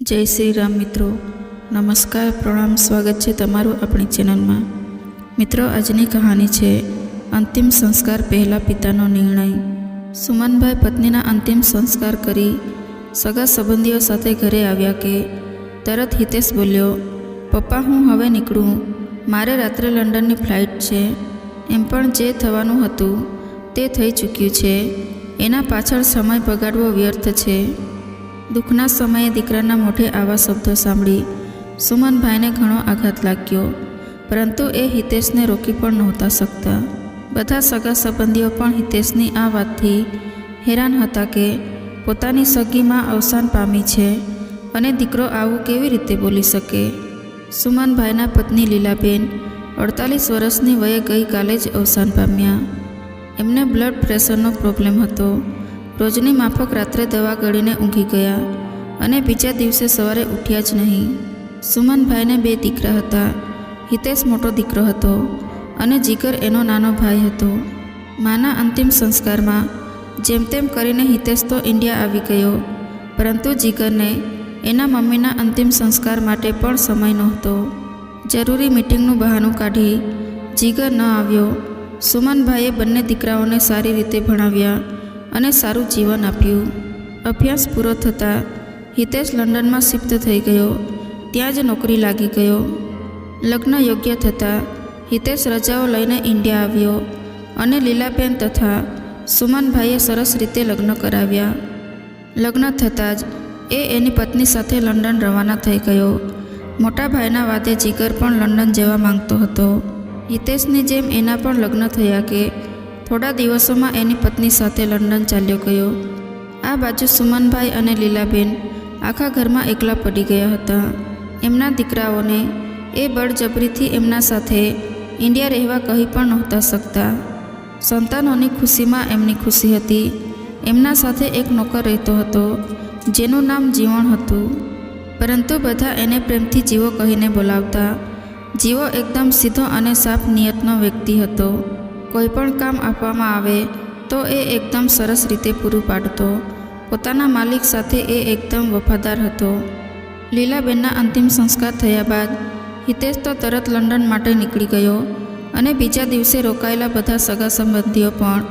જય શ્રી રામ મિત્રો, નમસ્કાર, પ્રણામ, સ્વાગત છે તમારું આપણી ચેનલમાં। મિત્રો, આજની કહાની છે અંતિમ સંસ્કાર પહેલાં પિતાનો નિર્ણય। સુમનભાઈ પત્નીના અંતિમ સંસ્કાર કરી સગા સંબંધીઓ સાથે ઘરે આવ્યા કે તરત હિતેશ બોલ્યો, પપ્પા હું હવે નીકળું, મારે રાત્રે લંડનની ફ્લાઇટ છે। એમ પણ જે થવાનું હતું તે થઈ ચૂક્યું છે, એના પાછળ સમય બગાડવો વ્યર્થ છે। દુઃખના સમયે દીકરાના મોઢે આવા શબ્દો સાંભળી સુમનભાઈને ઘણો આઘાત લાગ્યો, પરંતુ એ હિતેશને રોકી પણ નહોતા શકતા। બધા સગા સંબંધીઓ પણ હિતેશની આ વાતથી હેરાન હતા કે પોતાની સગીમાં અવસાન પામી છે અને દીકરો આવું કેવી રીતે બોલી શકે। સુમનભાઈના પત્ની લીલાબેન 48 વર્ષની વયે ગઈકાલે જ અવસાન પામ્યા। એમને બ્લડ પ્રેશરનો પ્રોબ્લેમ હતો। રોજની માફક રાત્રે દવા ગળીને ઊંઘી ગયા અને બીજા દિવસે સવારે ઉઠ્યા જ નહીં। સુમનભાઈને 2 દીકરા હતા। હિતેશ મોટો દીકરો હતો અને જીગર એનો નાનો ભાઈ હતો। માના અંતિમ સંસ્કારમાં જેમ તેમ કરીને હિતેશ તો ઇન્ડિયા આવી ગયો, પરંતુ જીગરને એના મમ્મીના અંતિમ સંસ્કાર માટે પણ સમય નહોતો। જરૂરી મીટિંગનું બહાનું કાઢી જીગર ન આવ્યો। સુમનભાઈએ બંને દીકરાઓને સારી રીતે ભણાવ્યા અને સારું જીવન આપ્યું। અભ્યાસ પૂરો થતાં હિતેશ લંડનમાં શિફ્ટ થઈ ગયો, ત્યાં જ નોકરી લાગી ગયો। લગ્ન યોગ્ય થતાં હિતેશ રજાઓ લઈને ઇન્ડિયા આવ્યો અને લીલાબેન તથા સુમનભાઈએ સરસ રીતે લગ્ન કરાવ્યા। લગ્ન થતાં જ એ એની પત્ની સાથે લંડન રવાના થઈ ગયો। મોટા ભાઈના વાદે જીગર પણ લંડન જવા માંગતો હતો। હિતેશની જેમ એના પણ લગ્ન થયા કે થોડા દિવસોમાં એની પત્ની સાથે લંડન ચાલ્યો ગયો। આ બાજુ સુમનભાઈ અને લીલાબેન આખા ઘરમાં એકલા પડી ગયા હતા। એમના દીકરાઓને એ બળજબરીથી એમના સાથે ઇન્ડિયા રહેવા કહી પણ નહોતા શકતા। સંતાનોની ખુશીમાં એમની ખુશી હતી। એમના સાથે એક નોકર રહેતો હતો જેનું નામ જીવણ હતું, પરંતુ બધા એને પ્રેમથી જીવો કહીને બોલાવતા। જીવો એકદમ સીધો અને સાફ નિયતનો વ્યક્તિ હતો। કોઈ પણ કામ આપવામાં આવે તો એ એકદમ સરસ રીતે પૂરું પાડતો। પોતાના માલિક સાથે એ એકદમ વફાદાર હતો। લીલાબેનના અંતિમ સંસ્કાર થયા બાદ હિતેશ તો તરત લંડન માટે નીકળી ગયો અને બીજા દિવસે રોકાયેલા બધા સગા સંબંધીઓ પણ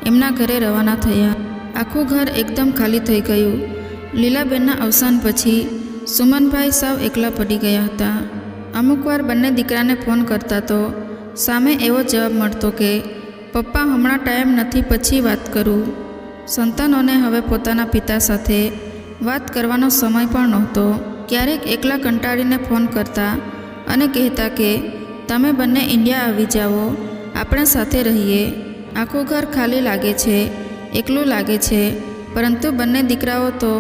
એમના ઘરે રવાના થયા। આખું ઘર એકદમ ખાલી થઈ ગયું। લીલાબેનના અવસાન પછી સુમનભાઈ સાવ એકલા પડી ગયા હતા। અમુકવાર બંને દીકરાને ફોન કરતા તો સામે એવો જવાબ મળતો કે પપ્પા હમણાં ટાઈમ નથી, પછી વાત કરું। સંતાનોને હવે પોતાના પિતા સાથે વાત કરવાનો સમય પણ નહોતો। ક્યારેક એકલા કંટાળીને ફોન કરતા અને કહેતા કે તમે બંને ઇન્ડિયા આવી જાઓ, આપણે સાથે રહીએ। આખું ઘર ખાલી લાગે છે, એકલું લાગે છે, પરંતુ બંને દીકરાઓ તો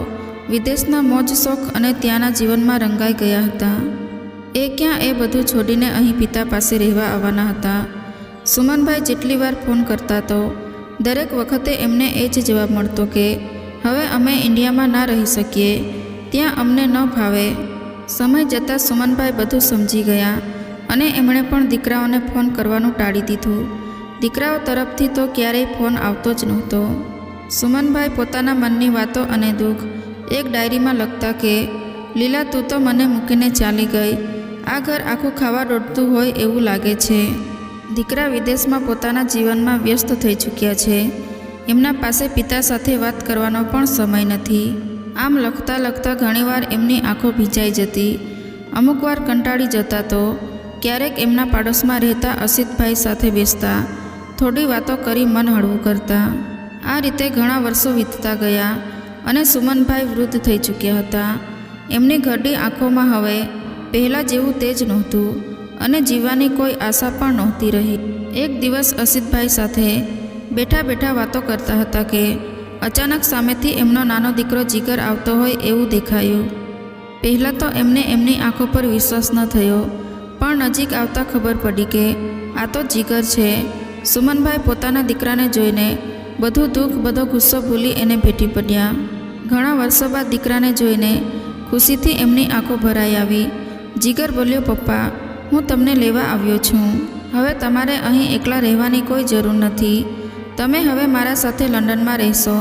વિદેશના મોજ શોખ અને ત્યાંના જીવનમાં રંગાઈ ગયા હતા। એ ક્યાં એ બધું છોડીને અહીં પિતા પાસે રહેવા આવવાના હતા। સુમનભાઈ જેટલી વાર ફોન કરતા તો દરેક વખતે એમને એ જ જવાબ મળતો કે હવે અમે ઇન્ડિયામાં ના રહી શકીએ, ત્યાં અમને ન ફાવે। સમય જતાં સુમનભાઈ બધું સમજી ગયા અને એમણે પણ દીકરાઓને ફોન કરવાનું ટાળી દીધું। દીકરાઓ તરફથી તો ક્યારેય ફોન આવતો જ નહોતો। સુમનભાઈ પોતાના મનની વાતો અને દુઃખ એક ડાયરીમાં લખતા કે લીલા તું તો મને મૂકીને ચાલી ગઈ, આ ઘર આખું ખાવા દોડતું હોય એવું લાગે છે। દીકરા વિદેશમાં પોતાના જીવનમાં વ્યસ્ત થઈ ચૂક્યા છે। એમના પાસે પિતા સાથે વાત કરવાનો પણ સમય નથી। આમ લખતા લખતા ઘણીવાર એમની આંખો ભીંજાઈ જતી। અમુકવાર કંટાળી જતા તો ક્યારેક એમના પાડોશમાં રહેતા અસિતભાઈ સાથે બેસતા, થોડી વાતો કરી મન હળવું કરતા। આ રીતે ઘણા વર્ષો વીતતા ગયા અને સુમનભાઈ વૃદ્ધ થઈ ચૂક્યા હતા। એમની ઘરડી આંખોમાં હવે પહેલાં જેવું તેજ નહોતું અને જીવવાની કોઈ આશા પણ નહોતી રહી। એક દિવસ અસિતભાઈ સાથે બેઠા બેઠા વાતો કરતા હતા કે અચાનક સામેથી એમનો નાનો દીકરો જીગર આવતો હોય એવું દેખાયું। પહેલાં તો એમને એમની આંખો પર વિશ્વાસ ન થયો, પણ નજીક આવતા ખબર પડી કે આ તો જીગર છે। સુમનભાઈ પોતાના દીકરાને જોઈને બધું દુઃખ, બધો ગુસ્સો ભૂલી એને ભેટી પડ્યા। ઘણા વર્ષો બાદ દીકરાને જોઈને ખુશીથી એમની આંખો ભરાઈ આવી। જીગર બોલ્યો, પપ્પા હું તમને લેવા આવ્યો છું, હવે તમારે અહીં એકલા રહેવાની કોઈ જરૂર નથી। તમે હવે મારા સાથે લંડનમાં રહેશો।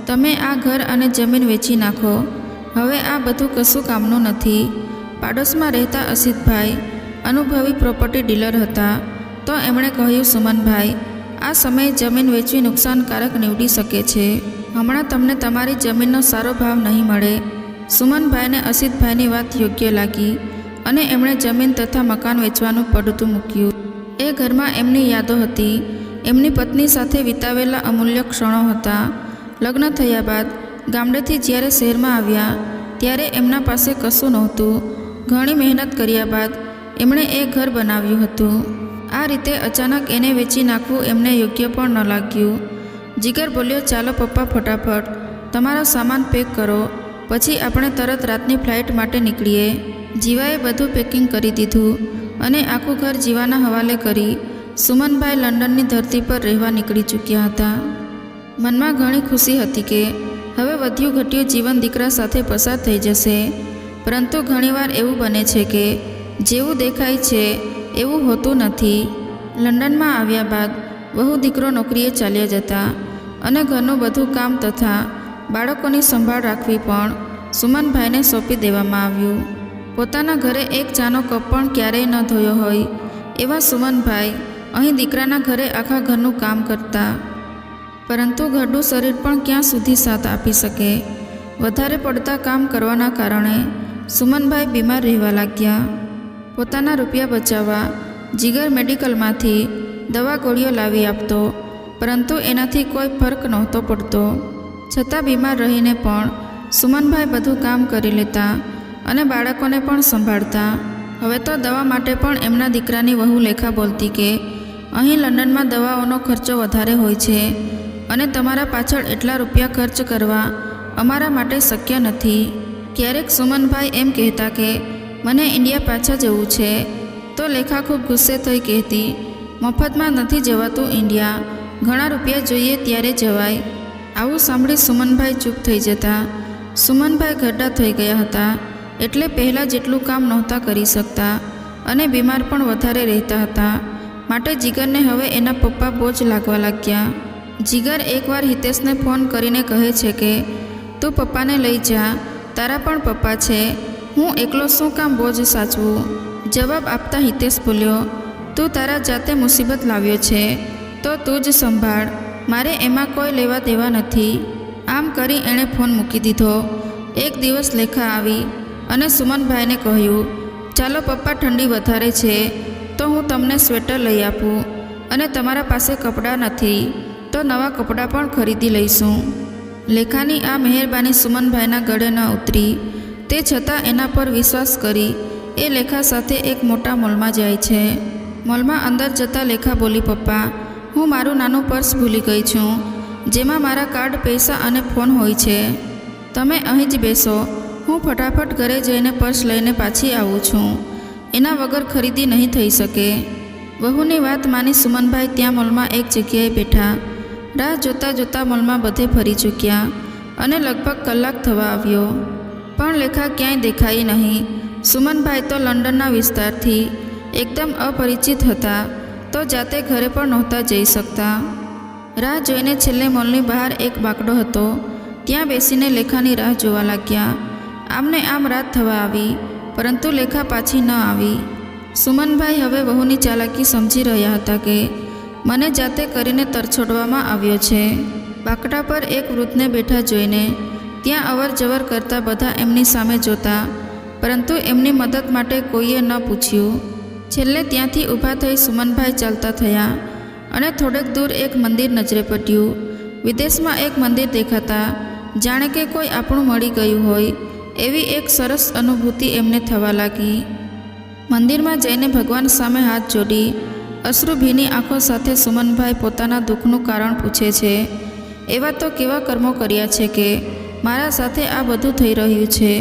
તમે આ ઘર અને જમીન વેચી નાખો, હવે આ બધું કશું કામનું નથી. પાડોશમાં રહેતા અસિતભાઈ અનુભવી પ્રોપર્ટી ડીલર હતા. તો એમણે કહ્યું, સુમનભાઈ, આ સમયે જમીન વેચવી નુકસાનકારક નીવડી શકે છે. હમણાં તમને તમારી જમીનનો સારો ભાવ નહીં મળે. સુમનભાઈને અસિતભાઈની વાત યોગ્ય લાગી અને એમણે જમીન તથા મકાન વેચવાનું પડતું મૂક્યું. એ ઘરમાં એમની યાદો હતી, એમની પત્ની સાથે વિતાવેલા અમૂલ્ય ક્ષણો હતા. લગ્ન થયા બાદ ગામડેથી જ્યારે શહેરમાં આવ્યા ત્યારે એમના પાસે કશું નહોતું. ઘણી મહેનત કર્યા બાદ એમણે એ ઘર બનાવ્યું હતું. આ રીતે અચાનક એને વેચી નાખવું એમને યોગ્ય પણ ન લાગ્યું. જીગર બોલ્યો, ચાલો પપ્પા, ફટાફટ તમારો સામાન પેક કરો, પછી આપણે તરત રાતની ફ્લાઇટ માટે નીકળીએ. જીવાએ બધું પેકિંગ કરી દીધું અને આખું ઘર જીવાના હવાલે કરી સુમનભાઈ લંડનની ધરતી પર રહેવા નીકળી ચૂક્યા હતા. મનમાં ઘણી ખુશી હતી કે હવે વધ્યું ઘટ્યું જીવન દીકરા સાથે પસાર થઈ જશે. પરંતુ ઘણીવાર એવું બને છે કે જેવું દેખાય છે એવું હોતું નથી. લંડનમાં આવ્યા બાદ વહુ દીકરો નોકરીએ ચાલ્યા જતા અને ઘરનું બધું કામ તથા બાળકોની સંભાળ રાખવી પણ સુમનભાઈને સોંપી દેવામાં આવ્યું. પોતાના ઘરે એક ચાનો કપ પણ ક્યારેય ન ધોયો હોય એવા સુમનભાઈ અહીં દીકરાના ઘરે આખા ઘરનું કામ કરતા. પરંતુ ઘરનું શરીર પણ ક્યાં સુધી સાથ આપી શકે. વધારે પડતા કામ કરવાના કારણે સુમનભાઈ બીમાર રહેવા લાગ્યા. પોતાના રૂપિયા બચાવવા જીગર મેડિકલમાંથી દવા ગોળીઓ લાવી આપતો, પરંતુ એનાથી કોઈ ફરક નહોતો પડતો. છતાં બીમાર રહીને પણ સુમનભાઈ બધું કામ કરી લેતા અને બાળકોને પણ સંભાળતા. હવે તો દવા માટે પણ એમના દીકરાની વહુ લેખા બોલતી કે અહીં લંડનમાં દવાઓનો ખર્ચો વધારે હોય છે અને તમારા પાછળ એટલા રૂપિયા ખર્ચ કરવા અમારા માટે શક્ય નથી. ક્યારેક સુમનભાઈ એમ કહેતા કે મને ઇન્ડિયા પાછા જવું છે, તો લેખા ખૂબ ગુસ્સે થઈ કહેતી, મફતમાં નથી જવાતું ઇન્ડિયા, ઘણા રૂપિયા જોઈએ ત્યારે જવાય. આવું સાંભળી સુમનભાઈ ચૂપ થઈ જતા. સુમનભાઈ ઘરડા થઈ ગયા હતા એટલે પહેલાં જેટલું કામ નહોતા કરી શકતા અને બીમાર પણ વધારે રહેતા હતા. માટે જીગરને હવે એના પપ્પા બોજ લાગવા લાગ્યા. જીગર એકવાર હિતેશને ફોન કરીને કહે છે કે તું પપ્પાને લઈ જા, તારા પણ પપ્પા છે, હું એકલો શું કામ બોજ સાચવું. જવાબ આપતા હિતેશ બોલ્યો, તું તારા જાતે મુસીબત લાવ્યો છે તો તું જ સંભાળ, મારે એમાં કોઈ લેવા દેવા નથી. આમ કરી એણે ફોન મૂકી દીધો. એક દિવસ લેખા આવી અને સુમનભાઈને કહ્યું, ચાલો પપ્પા, ઠંડી વધારે છે તો હું તમને સ્વેટર લઈ આપું અને તમારા પાસે કપડાં નથી તો નવા કપડાં પણ ખરીદી લઈશું. લેખાની આ મહેરબાની સુમનભાઈના ગળે ન ઉતરી. તે છતાં એના પર વિશ્વાસ કરી એ લેખા સાથે એક મોટા મોલમાં જાય છે. મોલમાં અંદર જતાં લેખા બોલી, પપ્પા, હું મારું નાનું પર્સ ભૂલી ગઈ છું જેમાં મારા કાર્ડ, પૈસા અને ફોન હોય છે. તમે અહીં જ બેસો, હું ફટાફટ ઘરે જઈને પર્સ લઈને પાછી આવું છું. એના વગર ખરીદી નહીં થઈ શકે. વહુની વાત માની સુમનભાઈ ત્યાં મોલમાં એક જગ્યાએ બેઠા. રાહ જોતાં જોતાં મોલમાં બધે ફરી ચૂક્યા અને લગભગ કલાક થવા આવ્યો, પણ લેખા ક્યાંય દેખાઈ નહીં. સુમનભાઈ તો લંડનના વિસ્તારથી એકદમ અપરિચિત હતા તો જાતે ઘરે પણ નહોતા જઈ શકતા. રાહ જોઈને છેલ્લે મોલની બહાર એક બાકડો હતો, ત્યાં બેસીને લેખાની રાહ જોવા લાગ્યા. આમને આમ રાત થવા આવી પરંતુ લેખા પાછી ન આવી. સુમનભાઈ હવે વહુની ચાલાકી સમજી રહ્યા હતા કે મને જાતે કરીને તરછોડવામાં આવ્યો છે. બાકડા પર એક વૃદ્ધને બેઠા જોઈને ત્યાં અવર જવર કરતા બધા એમની સામે જોતા, પરંતુ એમની મદદ માટે કોઈએ ન પૂછ્યું. છેલ્લે ત્યાંથી ઊભા થઈ સુમનભાઈ ચાલતા થયા અને થોડેક દૂર એક મંદિર નજરે પડ્યું. વિદેશમાં એક મંદિર દેખાતા જાણે કે કોઈ આપણું મળી ગયું હોય એવી એક સરસ અનુભૂતિ એમને થવા લાગી. મંદિરમાં જઈને ભગવાન સામે હાથ જોડી અશ્રુભીની આંખો સાથે સુમનભાઈ પોતાના દુઃખનું કારણ પૂછે છે. એવા તો કેવા કર્મો કર્યા છે કે મારા સાથે આ બધું થઈ રહ્યું છે.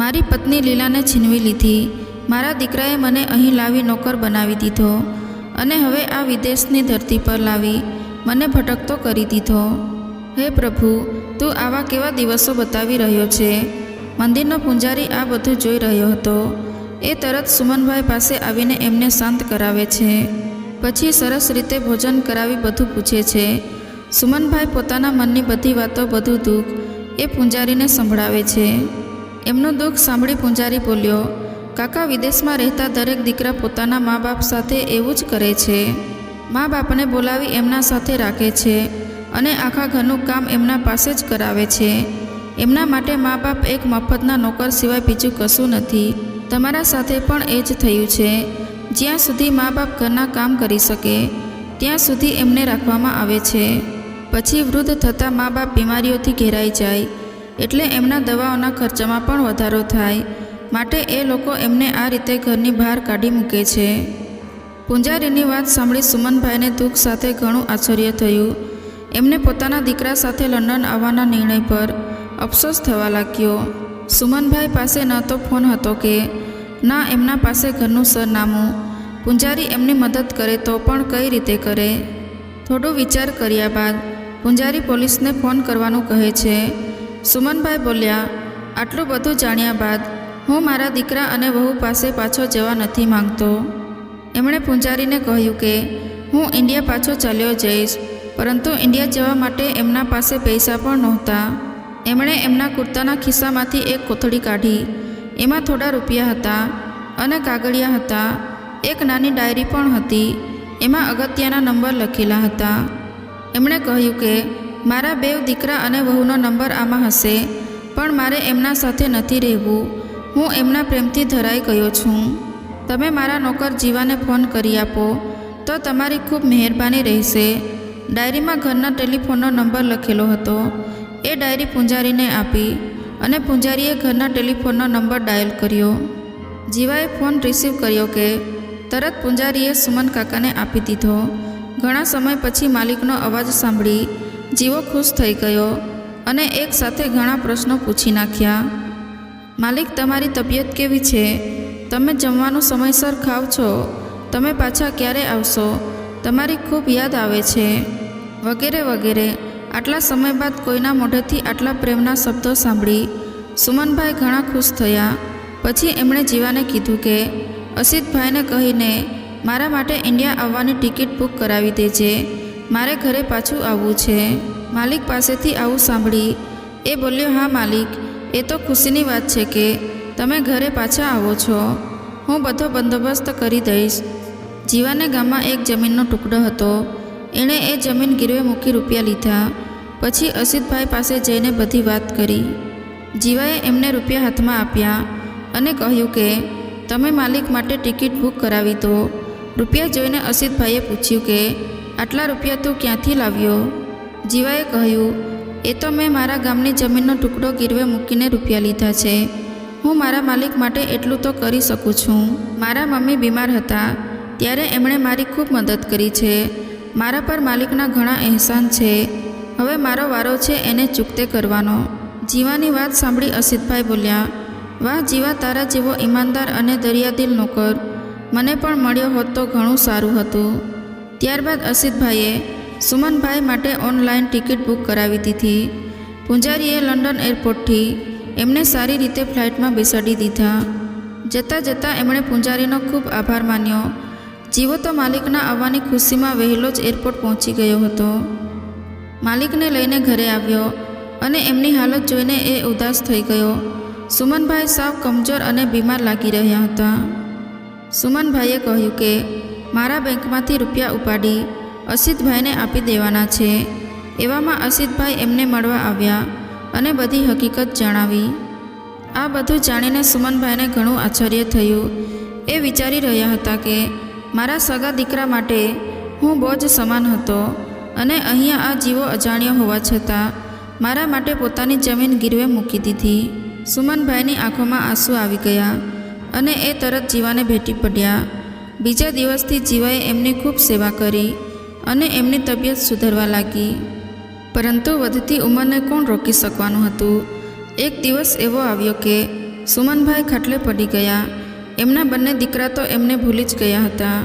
મારી પત્ની લીલાને છીનવી લીધી, મારા દીકરાએ મને અહીં લાવી નોકર બનાવી દીધો અને હવે આ વિદેશની ધરતી પર લાવી મને ભટકતો કરી દીધો. હે પ્રભુ, તું આવા કેવા દિવસો બતાવી રહ્યો છે. મંદિરનો પૂંજારી આ બધું જોઈ રહ્યો હતો. એ તરત સુમનભાઈ પાસે આવીને એમને શાંત કરાવે છે. પછી સરસ રીતે ભોજન કરાવી બધું પૂછે છે. સુમનભાઈ પોતાના મનની બધી વાતો, બધું દુઃખ એ પૂંજારીને સંભળાવે છે. એમનું દુઃખ સાંભળી પૂંજારી બોલ્યો, કાકા, વિદેશમાં રહેતા દરેક દીકરા પોતાના મા બાપ સાથે એવું જ કરે છે. મા બાપને બોલાવી એમના સાથે રાખે છે અને આખા ઘરનું કામ એમના પાસે જ કરાવે છે. એમના માટે મા બાપ એક મફતના નોકર સિવાય બીજું કશું નથી. તમારા સાથે પણ એ જ થયું છે. જ્યાં સુધી મા બાપ ઘરના કામ કરી શકે ત્યાં સુધી એમને રાખવામાં આવે છે. પછી વૃદ્ધ થતાં મા બાપ બીમારીઓથી ઘેરાઈ જાય એટલે એમના દવાઓના ખર્ચામાં પણ વધારો થાય. માટે એ લોકો એમને આ રીતે ઘરની બહાર કાઢી મૂકે છે. પૂંજારીની વાત સાંભળી સુમનભાઈને દુઃખ સાથે ઘણું આશ્ચર્ય થયું. એમને પોતાના દીકરા સાથે લંડન આવવાના નિર્ણય પર અફસોસ થવા લાગ્યો. સુમનભાઈ પાસે ન તો ફોન હતો કે ના એમના પાસે ઘરનું સરનામું. પૂંજારી એમની મદદ કરે તો પણ કઈ રીતે કરે? થોડું વિચાર કર્યા બાદ પૂંજારી પોલીસને ફોન કરવાનું કહે છે. સુમનભાઈ બોલ્યા, આટલું બધું જાણ્યા બાદ હું મારા દીકરા અને વહુ પાસે પાછો જવા નથી માંગતો. એમણે પૂંજારીને કહ્યું કે હું ઇન્ડિયા પાછો ચાલ્યો જઈશ, પરંતુ ઇન્ડિયા જવા માટે એમના પાસે પૈસા પણ નહોતા. એમણે એમના કુર્તાના ખિસ્સામાંથી એક કોથળી કાઢી. એમાં થોડા રૂપિયા હતા અને કાગળિયા હતા. એક નાની ડાયરી પણ હતી. એમાં અગત્યના નંબર લખેલા હતા. એમણે કહ્યું કે મારા 2 દીકરા અને વહુનો નંબર આમાં હશે, પણ મારે એમના સાથે નથી રહેવું. હું એમના પ્રેમથી ધરાઈ ગયો છું. તમે મારા નોકર જીવાને ફોન કરી આપો તો તમારી ખૂબ મહેરબાની રહેશે. ડાયરીમાં ઘરના ટેલિફોનનો નંબર લખેલો હતો. એ ડાયરી પૂંજારીને આપી અને પૂંજારીએ ઘરના ટેલિફોનનો નંબર ડાયલ કર્યો. જીવાએ ફોન રિસીવ કર્યો કે તરત પૂંજારીએ સુમન કાકાને આપી દીધો. ઘણા સમય પછી માલિકનો અવાજ સાંભળી જીવો ખુશ થઈ ગયો અને એક સાથે ઘણા પ્રશ્નો પૂછી નાખ્યા. માલિક, તમારી તબિયત કેવી છે? તમે જમવાનું સમયસર ખાવ છો? તમે પાછા ક્યારે આવશો? તમારી ખૂબ યાદ આવે છે, વગેરે વગેરે. આટલા સમય બાદ કોઈના મોઢેથી આટલા પ્રેમના શબ્દો સાંભળી સુમનભાઈ ઘણા ખુશ થયા. પછી એમણે જીવાને કીધું કે અસિતભાઈને કહીને મારા માટે ઇન્ડિયા આવવાની ટિકિટ બુક કરાવી દેજે. મારે ઘરે પાછું આવવું છે. માલિક પાસેથી આવું સાંભળી એ બોલ્યો, હા માલિક, એ તો ખુશીની વાત છે કે તમે ઘરે પાછા આવો છો. હું બધો બંદોબસ્ત કરી દઈશ. જીવાને ગામમાં એક જમીનનો ટુકડો હતો. એણે એ જમીન ગીરવે મૂકી રૂપિયા લીધા. પછી અસિતભાઈ પાસે જઈને બધી વાત કરી. જીવાએ એમને રૂપિયા હાથમાં આપ્યા અને કહ્યું કે તમે માલિક માટે ટિકિટ બુક કરાવી દો. રૂપિયા જોઈને અસિતભાઈએ પૂછ્યું કે આટલા રૂપિયા તું ક્યાંથી લાવ્યો? જીવાએ કહ્યું, એ તો મેં મારા ગામની જમીનનો ટુકડો ગીરવે મૂકીને રૂપિયા લીધા છે. હું મારા માલિક માટે એટલું તો કરી શકું છું. મારા મમ્મી બીમાર હતા ત્યારે એમણે મારી ખૂબ મદદ કરી છે. મારા પર માલિકના ઘણા અહેસાન છે. હવે મારો વારો છે એને ચૂકતે કરવાનો. જીવાની વાત સાંભળી અસિતભાઈ બોલ્યા, વાહ જીવા, તારા જેવો ઈમાનદાર અને દરિયાદિલ નોકર મને પણ મળ્યો હોત તો ઘણું સારું હતું. ત્યારબાદ અસિતભાઈએ સુમનભાઈ માટે ઓનલાઈન ટિકિટ બુક કરાવી દીધી. પૂંજારીએ લંડન એરપોર્ટથી એમને સારી રીતે ફ્લાઇટમાં બેસાડી દીધા. જતાં જતાં એમણે પૂંજારીનો ખૂબ આભાર માન્યો. જીવો તો માલિકના આવવાની ખુશીમાં વહેલો જ એરપોર્ટ પહોંચી ગયો હતો. માલિકને લઈને ઘરે આવ્યો અને એમની હાલત જોઈને એ ઉદાસ થઈ ગયો. સુમનભાઈ સાવ કમજોર અને બીમાર લાગી રહ્યા હતા. સુમનભાઈએ કહ્યું કે મારા બેંકમાંથી રૂપિયા ઉપાડી અસિતભાઈને આપી દેવાના છે. એવામાં અસિતભાઈ એમને મળવા આવ્યા અને બધી હકીકત જણાવી. આ બધું જાણીને સુમનભાઈને ઘણું આશ્ચર્ય થયું. એ વિચારી રહ્યા હતા કે મારા સગા દીકરા માટે હું બોજ સમાન હતો અને અહીંયા આ જીવો અજાણ્યો હોવા છતાં મારા માટે પોતાની જમીન ગીરવે મૂકી દીધી. સુમનભાઈની આંખોમાં આંસુ આવી ગયા અને એ તરત જીવાને ભેટી પડ્યા. બીજા દિવસથી જીવાએ એમની ખૂબ સેવા કરી અને એમની તબિયત સુધરવા લાગી. પરંતુ વધતી ઉંમરને કોણ રોકી શકવાનું હતું? એક દિવસ એવો આવ્યો કે સુમનભાઈ ખાટલે પડી ગયા. એમના બંને દીકરા તો એમને ભૂલી જ ગયા હતા.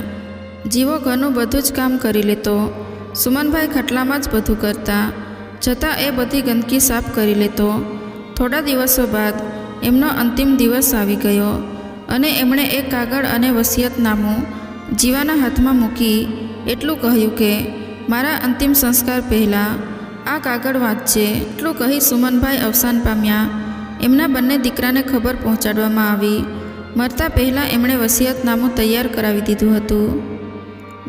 જીવો ઘરનું બધું જ કામ કરી લેતો. સુમનભાઈ ખાટલામાં જ બધું કરતા, છતાં એ બધી ગંદકી સાફ કરી લેતો. થોડા દિવસો બાદ એમનો અંતિમ દિવસ આવી ગયો અને એમણે એક કાગળ અને વસિયતનામું જીવાના હાથમાં મૂકી એટલું કહ્યું કે મારા અંતિમ સંસ્કાર પહેલાં આ કાગળ વાંચજે. એટલું કહી સુમનભાઈ અવસાન પામ્યા એમના બંને દીકરાને ખબર પહોંચાડવામાં આવી. મરતા પહેલાં એમણે વસિયતનામું તૈયાર કરાવી દીધું હતું.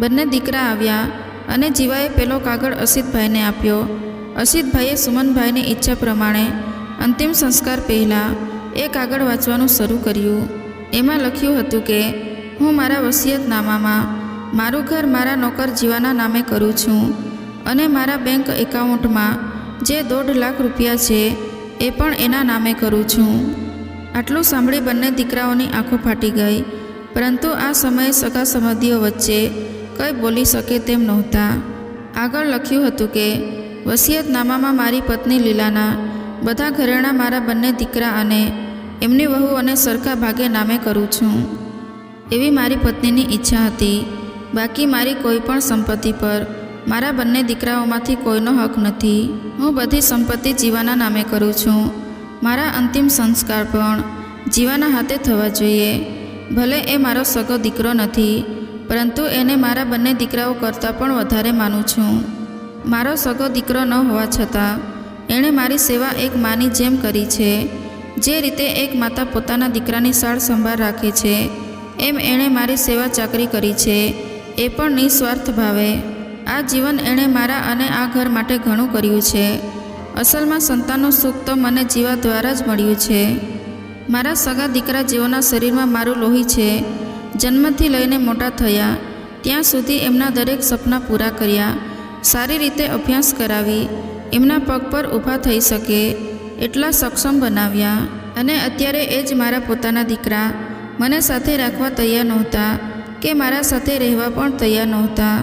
બંને દીકરા આવ્યા અને જીવાએ પેલો કાગળ અસિતભાઈને આપ્યો. અસિતભાઈએ સુમનભાઈની ઈચ્છા પ્રમાણે અંતિમ સંસ્કાર પહેલાં એ કાગળ વાંચવાનું શરૂ કર્યું. એમાં લખ્યું હતું કે હું મારા વસિયતનામામાં મારું ઘર મારા નોકર જીવાના નામે કરું છું અને મારા બેંક એકાઉન્ટમાં જે 1.5 લાખ રૂપિયા છે એ પણ એના નામે કરું છું. આટલું સાંભળી બંને દીકરાઓની આંખો ફાટી ગઈ, પરંતુ આ સમયે સગા સંબંધીઓ વચ્ચે કંઈ બોલી શકે તેમ નહોતા. આગળ લખ્યું હતું કે વસિયતનામામાં મારી પત્ની લીલાના બધા ઘરેણાં મારા બંને દીકરા અને એમની વહુઓને સરખા ભાગે નામે કરું છું. એવી મારી પત્નીની ઈચ્છા હતી. બાકી મારી કોઈ પણ સંપત્તિ પર મારા બંને દીકરાઓમાંથી કોઈનો હક નથી. હું બધી સંપત્તિ જીવાના નામે કરું છું. મારા અંતિમ સંસ્કાર પણ જીવાના હાથે થવા જોઈએ. ભલે એ મારો સગો દીકરો નથી, પરંતુ એને મારા બંને દીકરાઓ કરતાં પણ વધારે માનું છું. મારો સગો દીકરો ન હોવા છતાં એણે મારી સેવા એક માની જેમ કરી છે. જે રીતે એક માતા પોતાના દીકરાની સાળ સંભાળ રાખે છે, એમ એણે મારી સેવા ચાકરી કરી છે, એ પણ નિસ્વાર્થ ભાવે. આ જીવન એણે મારા અને આ ઘર માટે ઘણું કર્યું છે. અસલમાં સંતાનનું સુખ તો મને જીવા દ્વારા જ મળ્યું છે. મારા સગા દીકરા જેઓના શરીરમાં મારું લોહી છે, જન્મથી લઈને મોટા થયા ત્યાં સુધી એમના દરેક સપના પૂરા કર્યા. સારી રીતે અભ્યાસ કરાવી એમના પગ પર ઊભા થઈ શકે એટલા સક્ષમ બનાવ્યા. અને અત્યારે એ જ મારા પોતાના દીકરા મને સાથે રાખવા તૈયાર નહોતા કે મારા સાથે રહેવા પણ તૈયાર નહોતા.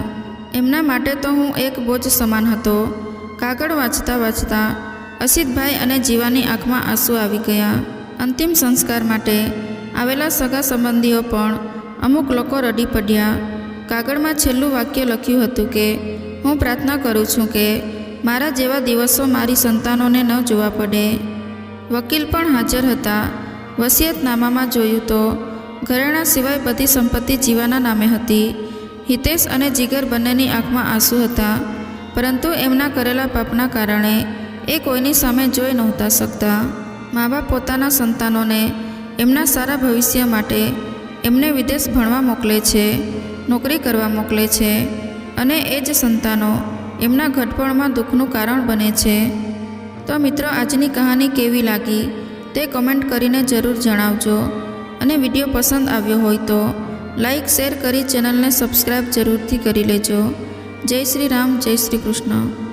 એમના માટે તો હું એક બોજ સમાન હતો. કાગળ વાંચતા વાંચતા અસિતભાઈ અને જીવાની આંખમાં આંસુ આવી ગયા. અંતિમ સંસ્કાર માટે આવેલા સગા સંબંધીઓ પણ અમુક લોકો રડી પડ્યા. કાગળમાં છેલ્લું વાક્ય લખ્યું હતું કે હું પ્રાર્થના કરું છું કે મારા જેવા દિવસો મારી સંતાનોને ન જોવા પડે. વકીલ પણ હાજર હતા. વસિયતનામામાં જોયું તો ઘરેણાં સિવાય બધી સંપત્તિ જીવાના નામે હતી. હિતેશ અને જીગર બંનેની આંખમાં આંસુ હતા, પરંતુ એમના કરેલા પાપના કારણે એ કોઈની સામે જોઈ નહોતા શકતા. મા બાપ પોતાના સંતાનોને એમના સારા ભવિષ્ય માટે એમને વિદેશ ભણવા મોકલે છે, નોકરી કરવા મોકલે છે, અને એ જ સંતાનો એમના ઘડપણમાં દુઃખનું કારણ બને છે. તો મિત્રો, આજની કહાની કેવી લાગી તે કમેન્ટ કરીને જરૂર જણાવજો. અને વિડીયો પસંદ આવ્યો હોય તો લાઈક શેર કરી ચેનલને સબસ્ક્રાઈબ જરૂરથી કરી લેજો. જય શ્રી રામ, જય શ્રી કૃષ્ણ.